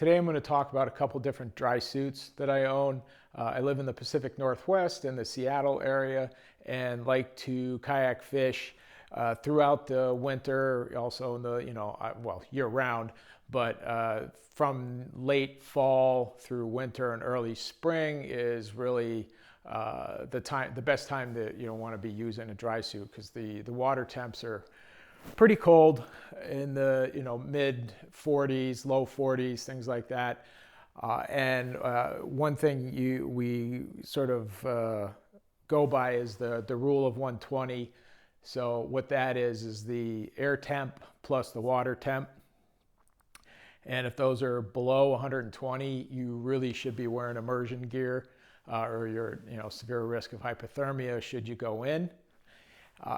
Today I'm going to talk about a couple different dry suits that I own. I live in the Pacific Northwest in the Seattle area and like to kayak fish throughout the winter, also in the, well, year round, but from late fall through winter and early spring is really the best time that you want to be using a dry suit, because the water temps are pretty cold in the mid 40s, low 40s, things like that. And one thing we sort of go by is the rule of 120. So what that is the air temp plus the water temp. And if those are below 120, you really should be wearing immersion gear, or you're severe risk of hypothermia should you go in.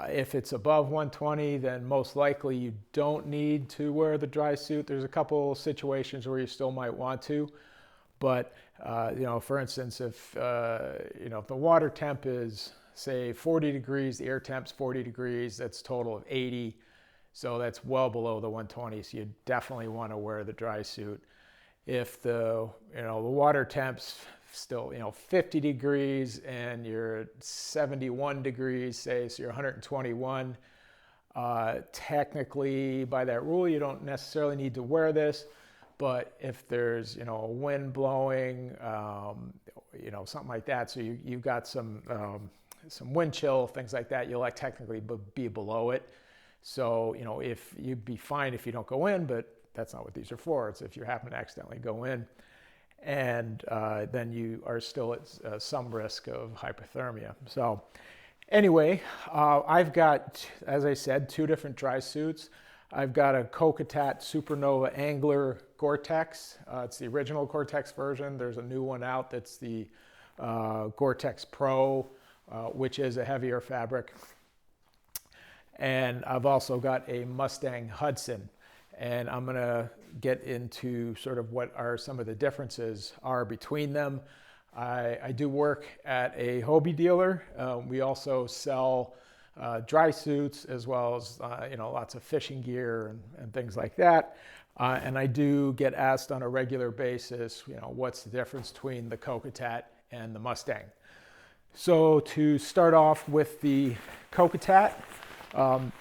If it's above 120, then most likely you don't need to wear the dry suit. There's a couple situations where you still might want to, but for instance, if the water temp is say 40 degrees, the air temp's 40 degrees, that's a total of 80. So that's well below the 120. So you definitely want to wear the dry suit. If the water temp's still 50 degrees and you're 71 degrees, say, so you're 121, technically by that rule you don't necessarily need to wear this. But if there's a wind blowing, something like that, so you've got some wind chill, things like that, you'll technically be below it. So if you'd be fine if you don't go in, but that's not what these are for. It's if you happen to accidentally go in, and then you are still at some risk of hypothermia. So anyway, I've got, as I said, two different dry suits. I've got a Kokatat Supernova Angler Goretex. It's the original Goretex version. There's a new one out that's the Goretex Pro, which is a heavier fabric. And I've also got a Mustang Hudson. And I'm going to get into sort of what are some of the differences are between them. I do work at a Hobie dealer. We also sell dry suits as well as lots of fishing gear and things like that. And I do get asked on a regular basis, what's the difference between the Kokatat and the Mustang. So to start off with the Kokatat,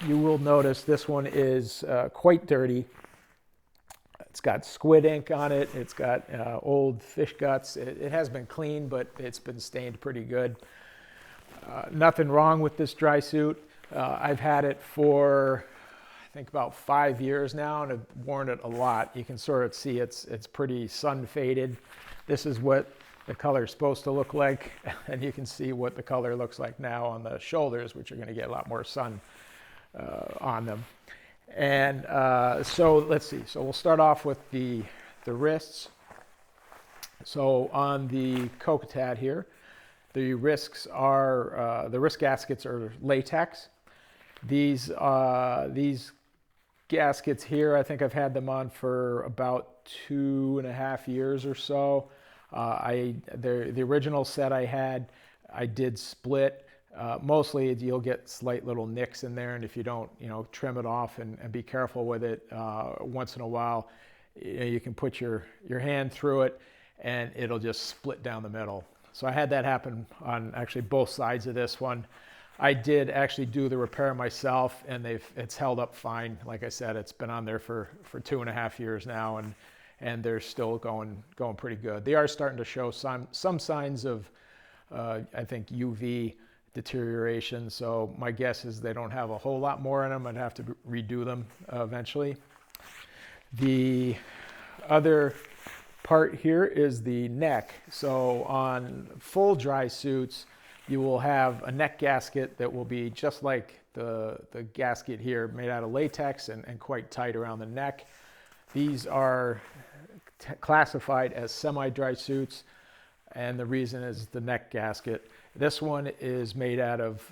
you will notice this one is quite dirty. It's got squid ink on it. It's got old fish guts. It has been cleaned, but it's been stained pretty good. Nothing wrong with this dry suit. I've had it for, I think, about 5 years now, and I've worn it a lot. You can sort of see it's pretty sun faded. This is what the color is supposed to look like, and you can see what the color looks like now on the shoulders, which are going to get a lot more sun on them. And so let's see. So we'll start off with the wrists. So on the Kokatat here, the wrist gaskets are latex. These gaskets here, I think I've had them on for about 2.5 years or so. The original set I had, I did split. Mostly you'll get slight little nicks in there, and if you don't trim it off and be careful with it, once in a while you can put your hand through it and it'll just split down the middle. So I had that happen on actually both sides of this one. I did actually do the repair myself, and it's held up fine. Like I said, it's been on there for 2.5 years now, and they're still going pretty good. They are starting to show some signs of I think UV deterioration, so my guess is they don't have a whole lot more in them. I'd have to redo them eventually. The other part here is the neck. So on full dry suits, you will have a neck gasket that will be just like the gasket here, made out of latex and quite tight around the neck. These are classified as semi-dry suits, and the reason is the neck gasket. This one is made out of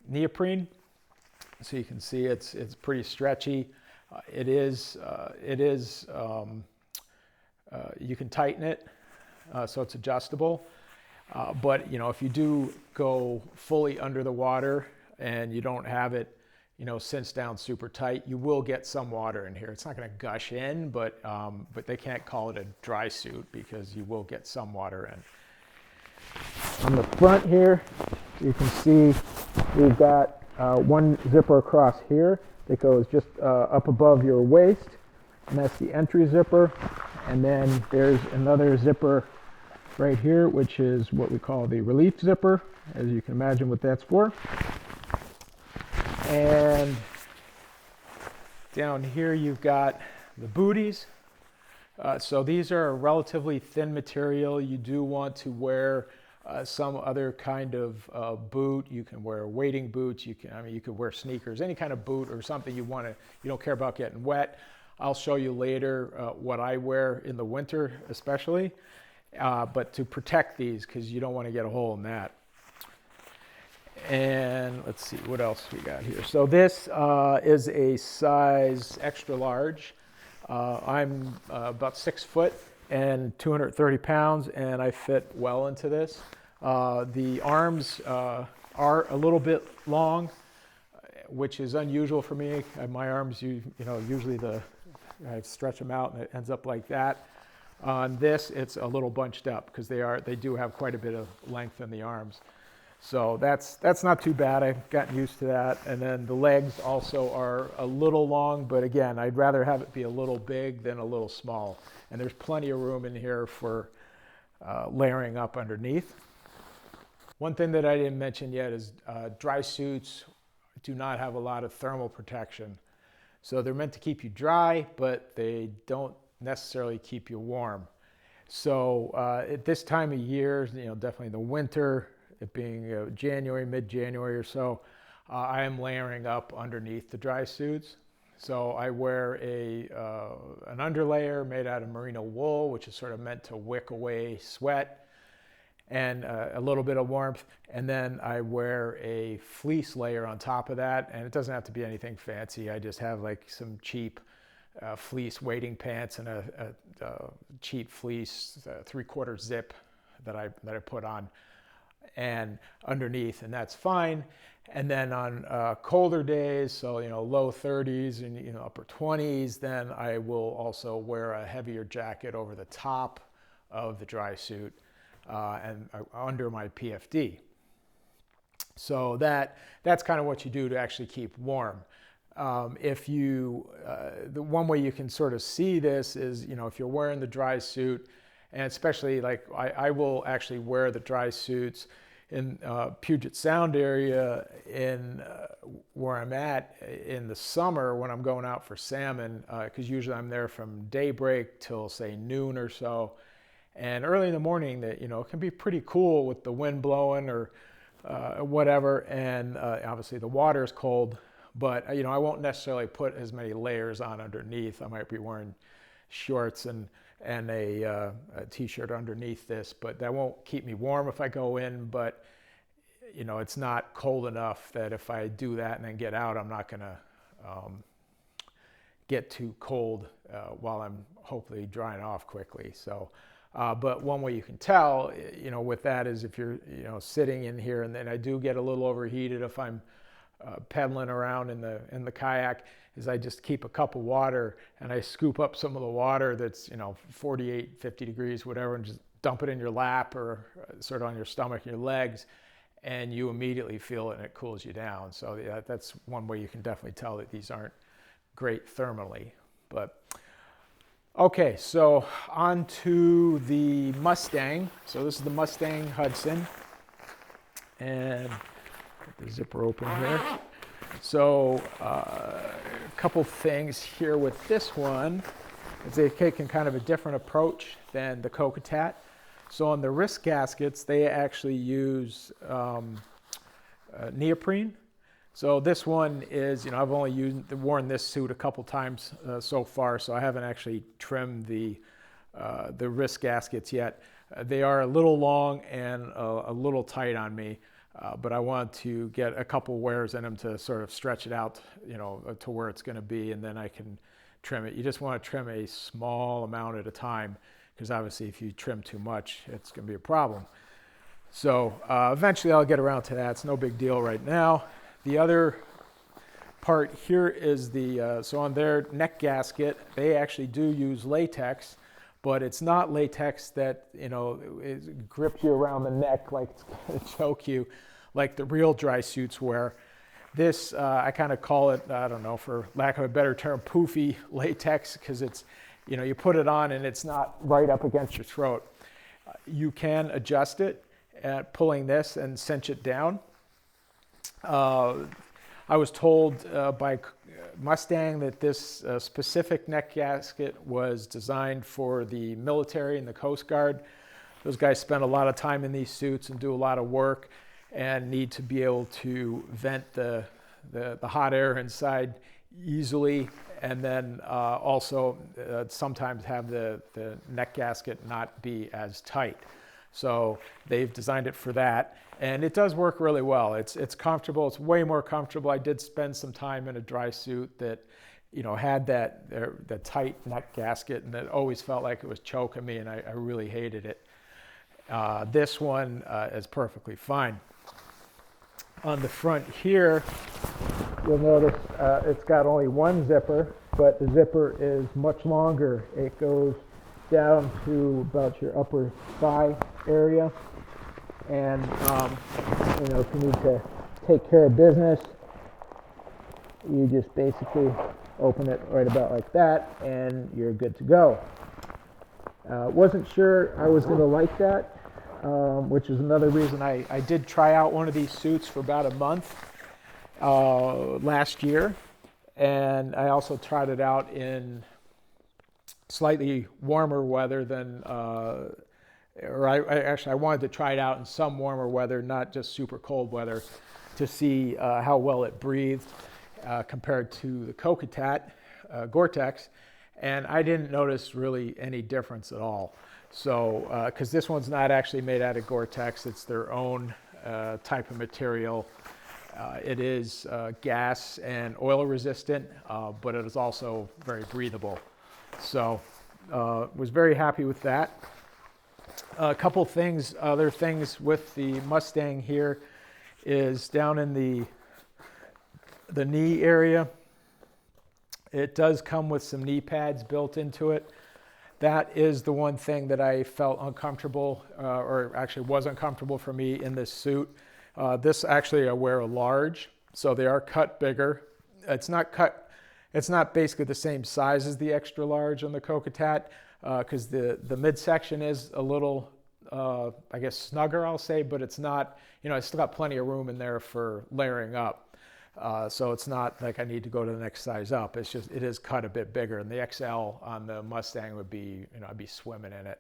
neoprene, so you can see it's pretty stretchy. You can tighten it, so it's adjustable. But if you do go fully under the water and you don't have it cinched down super tight, you will get some water in here. It's not going to gush in, but they can't call it a dry suit because you will get some water in. On the front here, you can see we've got one zipper across here that goes just up above your waist, and that's the entry zipper. And then there's another zipper right here, which is what we call the relief zipper, as you can imagine what that's for. And down here you've got the booties. So these are a relatively thin material. You do want to wear some other kind of boot. You can wear wading boots. You could wear sneakers, any kind of boot or something you don't care about getting wet. I'll show you later what I wear in the winter, especially, but to protect these, because you don't want to get a hole in that. And let's see what else we got here. So this is a size extra large. I'm about 6 foot and 230 pounds, and I fit well into this. The arms are a little bit long, which is unusual for me. My arms, usually I stretch them out and it ends up like that. On this, it's a little bunched up because they do have quite a bit of length in the arms. So that's not too bad. I've gotten used to that. And then the legs also are a little long, but again, I'd rather have it be a little big than a little small. And there's plenty of room in here for layering up underneath. One thing that I didn't mention yet is dry suits do not have a lot of thermal protection. So they're meant to keep you dry, but they don't necessarily keep you warm. So at this time of year, definitely the winter, it being January, mid-January or so, I am layering up underneath the dry suits. So I wear an underlayer made out of merino wool, which is sort of meant to wick away sweat and a little bit of warmth. And then I wear a fleece layer on top of that. And it doesn't have to be anything fancy. I just have like some cheap fleece wading pants and a cheap fleece 3/4 zip that I put on and underneath, and that's fine. And then on colder days, so low 30s and upper 20s, then I will also wear a heavier jacket over the top of the dry suit and under my PFD. So that's kind of what you do to actually keep warm. The one way you can sort of see this is, if you're wearing the dry suit, and especially like I will actually wear the dry suits in Puget Sound area where I'm at in the summer when I'm going out for salmon, because usually I'm there from daybreak till say noon or so. And early in the morning, that it can be pretty cool with the wind blowing or whatever, and obviously the water is cold. But I won't necessarily put as many layers on underneath. I might be wearing shorts and a t-shirt underneath this, but that won't keep me warm if I go in. But it's not cold enough that if I do that and then get out, I'm not gonna get too cold while I'm hopefully drying off quickly. So but one way you can tell with that is if you're sitting in here, and then I do get a little overheated if I'm pedaling around in the kayak, is I just keep a cup of water and I scoop up some of the water that's 48, 50 degrees, whatever, and just dump it in your lap or sort of on your stomach and your legs, and you immediately feel it and it cools you down. So yeah, that's one way you can definitely tell that these aren't great thermally. But okay, so on to the Mustang. So this is the Mustang Hudson, and get the zipper open here. So a couple things here with this one is they've taken kind of a different approach than the Kokatat. So on the wrist gaskets, they actually use neoprene. So this one is, I've only worn this suit a couple times so far, so I haven't actually trimmed the wrist gaskets yet. They are a little long and a little tight on me. But I want to get a couple wears in them to sort of stretch it out, to where it's going to be, and then I can trim it. You just want to trim a small amount at a time, because obviously if you trim too much, it's going to be a problem. So eventually I'll get around to that. It's no big deal right now. The other part here is the, so on their neck gasket, they actually do use latex, but it's not latex that, you know, it grips you around the neck like it's going to choke you like the real dry suits wear. This, I kind of call it, I don't know, for lack of a better term, poofy latex, because it's, you know, you put it on and it's not right up against your throat. You can adjust it at pulling this and cinch it down. I was told by Mustang that this specific neck gasket was designed for the military and the Coast Guard. Those guys spend a lot of time in these suits and do a lot of work and need to be able to vent the hot air inside easily, and then also sometimes have the neck gasket not be as tight. So they've designed it for that, and it does work really well. It's comfortable. It's way more comfortable. I did spend some time in a dry suit that, you know, had the tight neck gasket, and it always felt like it was choking me, and I really hated it. This one is perfectly fine. On the front here, you'll notice it's got only one zipper, but the zipper is much longer. It goes down to about your upper thigh area, and you know, if you need to take care of business, you just basically open it right about like that, and you're good to go. Wasn't sure I was going to like that, which is another reason I did try out one of these suits for about a month last year, and I also tried it out in slightly warmer weather than, I wanted to try it out in some warmer weather, not just super cold weather, to see how well it breathed compared to the Kokatat Goretex, and I didn't notice really any difference at all. So, because this one's not actually made out of Goretex, it's their own type of material. It is gas and oil resistant, but it is also very breathable. So, was very happy with that. A couple things, other things with the Mustang here is down in the knee area. It does come with some knee pads built into it. That is the one thing that I felt uncomfortable, or actually was uncomfortable for me in this suit. This actually I wear a large, so they are cut bigger. It's not basically the same size as the extra large on the Kokatat, because the midsection is a little, I guess, snugger, I'll say, but it's not, you know, I still got plenty of room in there for layering up. So it's not like I need to go to the next size up. It's just, it is cut a bit bigger, and the XL on the Mustang would be, you know, I'd be swimming in it.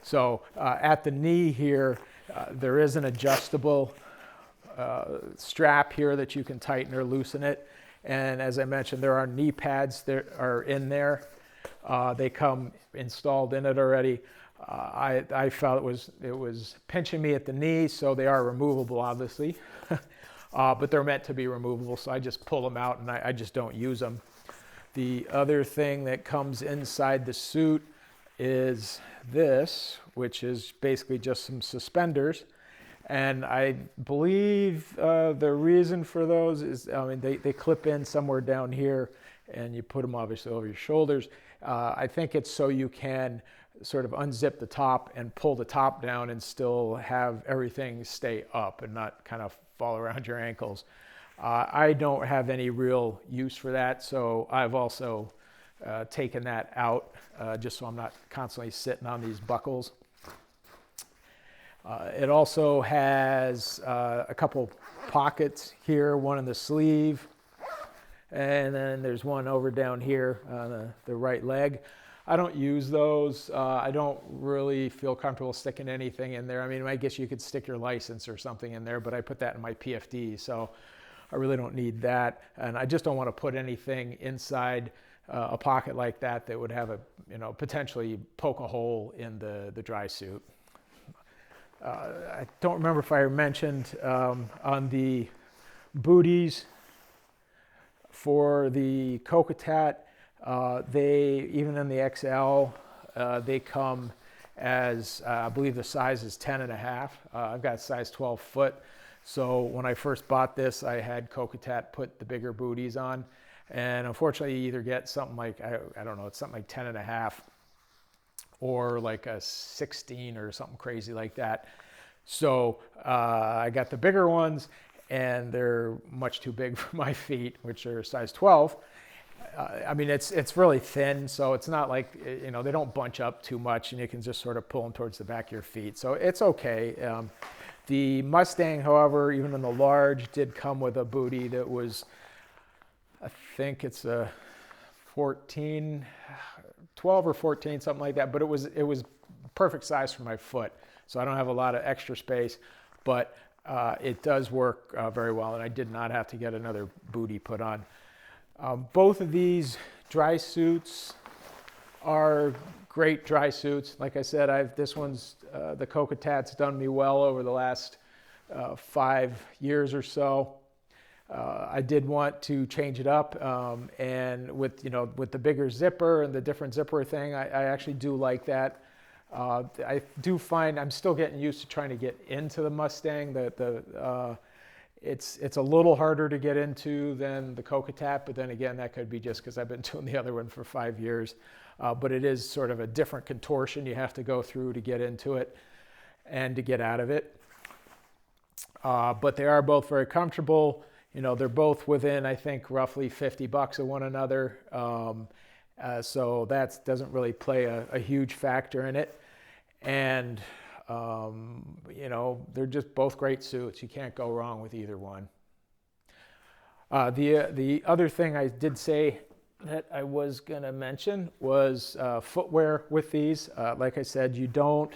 So at the knee here, there is an adjustable strap here that you can tighten or loosen it. And as I mentioned, there are knee pads that are in there. They come installed in it already. I felt it was pinching me at the knee, so they are removable, obviously. But they're meant to be removable, so I just pull them out and I just don't use them. The other thing that comes inside the suit is this, which is basically just some suspenders. And I believe the reason for those is, I mean, they clip in somewhere down here, and you put them obviously over your shoulders. I think it's so you can sort of unzip the top and pull the top down and still have everything stay up and not kind of fall around your ankles. I don't have any real use for that, so I've also taken that out just so I'm not constantly sitting on these buckles. It also has a couple pockets here, one in the sleeve, and then there's one over down here on the right leg. I don't use those. I don't really feel comfortable sticking anything in there. I mean, I guess you could stick your license or something in there, but I put that in my PFD, so I really don't need that. And I just don't want to put anything inside a pocket like that that would have a, you know, potentially poke a hole in the dry suit. I don't remember if I mentioned on the booties for the Kokatat, they, even in the XL, they come as, I believe the size is 10.5. I've got size 12 foot. So when I first bought this, I had Kokatat put the bigger booties on, and unfortunately you either get something like, I don't know, it's something like 10.5 or like a 16 or something crazy like that. So I got the bigger ones, and they're much too big for my feet, which are size 12. I mean, it's really thin, so it's not like, you know, they don't bunch up too much, and you can just sort of pull them towards the back of your feet. So it's okay. The Mustang, however, even in the large, did come with a booty that was, I think it's a 14, 12 or 14, something like that. But it was perfect size for my foot. So I don't have a lot of extra space, but it does work very well. And I did not have to get another booty put on. Both of these dry suits are great dry suits. Like I said, this one's, the Kokatat's done me well over the last 5 years or so. I did want to change it up, and with the bigger zipper and the different zipper thing, I actually do like that. I do find I'm still getting used to trying to get into the Mustang. It's a little harder to get into than the Kokatat, but then again, that could be just because I've been doing the other one for 5 years. But it is sort of a different contortion you have to go through to get into it and to get out of it. But they are both very comfortable. You know, they're both within, I think, roughly $50 of one another. So that doesn't really play a huge factor in it. And, you know, they're just both great suits. You can't go wrong with either one. The other thing I did say that I was going to mention was footwear with these. Like I said, you don't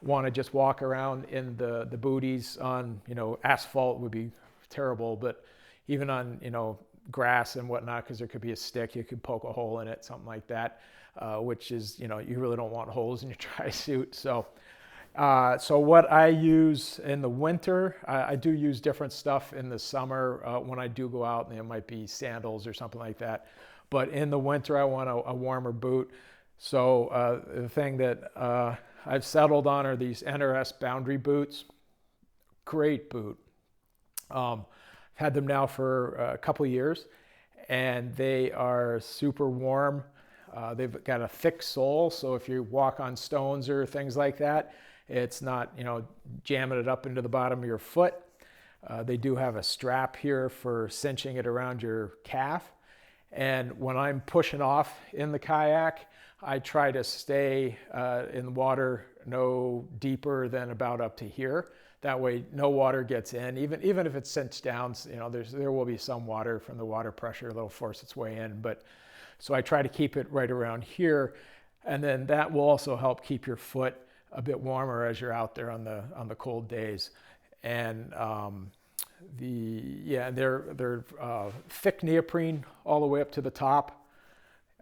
want to just walk around in the booties on, you know, asphalt would be terrible, but even on, you know, grass and whatnot, because there could be a stick, you could poke a hole in it, something like that, which is, you know, you really don't want holes in your dry suit. So what I use in the winter, I do use different stuff in the summer when I do go out, and it might be sandals or something like that. But in the winter, I want a warmer boot. So the thing that I've settled on are these NRS Boundary Boots. Great boot. I've had them now for a couple years, and they are super warm. They've got a thick sole, so if you walk on stones or things like that, it's not, you know, jamming it up into the bottom of your foot. They do have a strap here for cinching it around your calf. And when I'm pushing off in the kayak, I try to stay in the water no deeper than about up to here. That way, no water gets in. Even if it's cinched down, you know, there will be some water from the water pressure that'll force its way in. But so I try to keep it right around here, and then that will also help keep your foot a bit warmer as you're out there on the cold days. And they're thick neoprene all the way up to the top.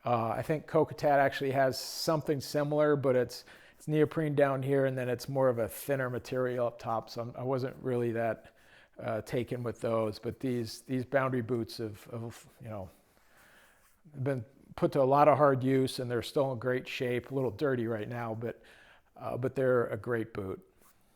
I think Kokatat actually has something similar, but it's neoprene down here, and then it's more of a thinner material up top. So I wasn't really that taken with those. But these Boundary Boots have you know, been put to a lot of hard use, and they're still in great shape. A little dirty right now, but they're a great boot.